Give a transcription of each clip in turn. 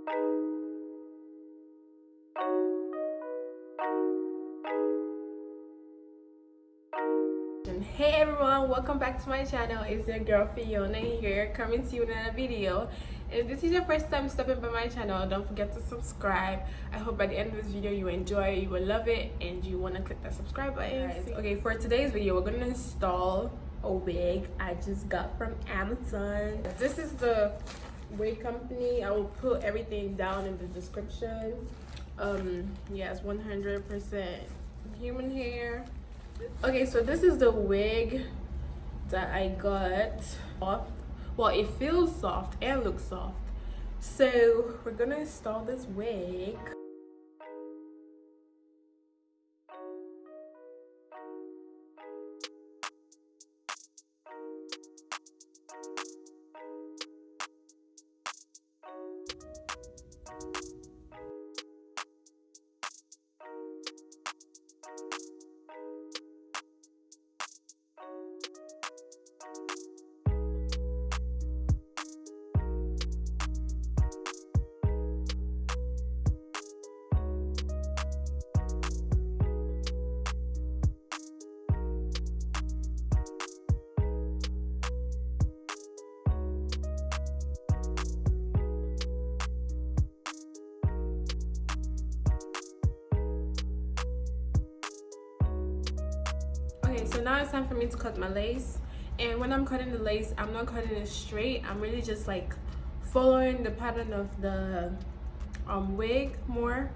Hey everyone, welcome back to my channel. It's your girl Fiona here, coming to you with another video. If this is your first time stopping by my channel, don't forget to subscribe. I hope by the end of this video you enjoy, you will love it, and you want to click that subscribe button. Okay, for today's video we're going to install a wig I just got from Amazon. This is the wig company. I will put everything down in the description. Yeah, it's 100% human hair. Okay, so this is the wig that I got. Well, it feels soft and looks soft. So we're gonna install this wig. Okay, so now it's time for me to cut my lace, and when I'm cutting the lace, I'm not cutting it straight. I'm really just like following the pattern of the wig more.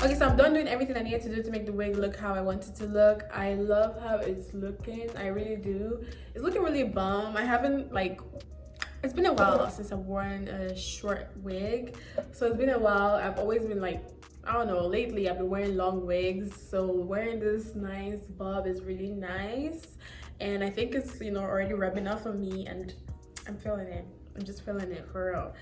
Okay, so I'm done doing everything I needed to do to make the wig look how I want it to look. I love how it's looking. I really do. It's looking really bomb. I haven't, like, it's been a while since I've worn a short wig. So it's been a while. I've always been like, I don't know, lately I've been wearing long wigs. So wearing this nice bob is really nice. And I think it's, you know, already rubbing off on me, and I'm feeling it. I'm just feeling it for real.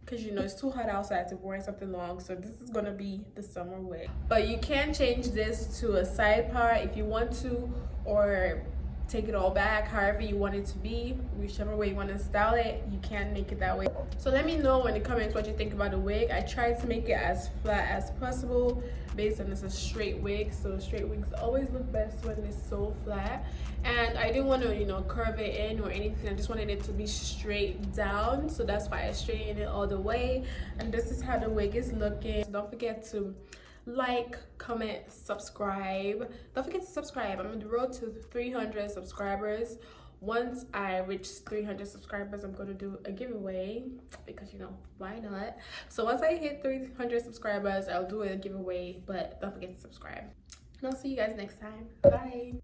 Because you know it's too hot outside to wear something long, so this is gonna be the summer wig. But you can change this to a side part if you want to, or take it all back, however you want it to be. Whichever way you want to style it, you can make it that way. So let me know in the comments what you think about the wig. I tried to make it as flat as possible based on this is a straight wig, so straight wigs always look best when it's so flat. And I didn't want to, you know, curve it in or anything. I just wanted it to be straight down, so that's why I straightened it all the way. And this is how the wig is looking. Don't forget to like, comment, subscribe. Don't forget to subscribe. I'm on the road to 300 subscribers. Once I reach 300 subscribers, I'm going to do a giveaway because, you know, why not? So once I hit 300 subscribers, I'll do a giveaway, but don't forget to subscribe. And I'll see you guys next time. Bye.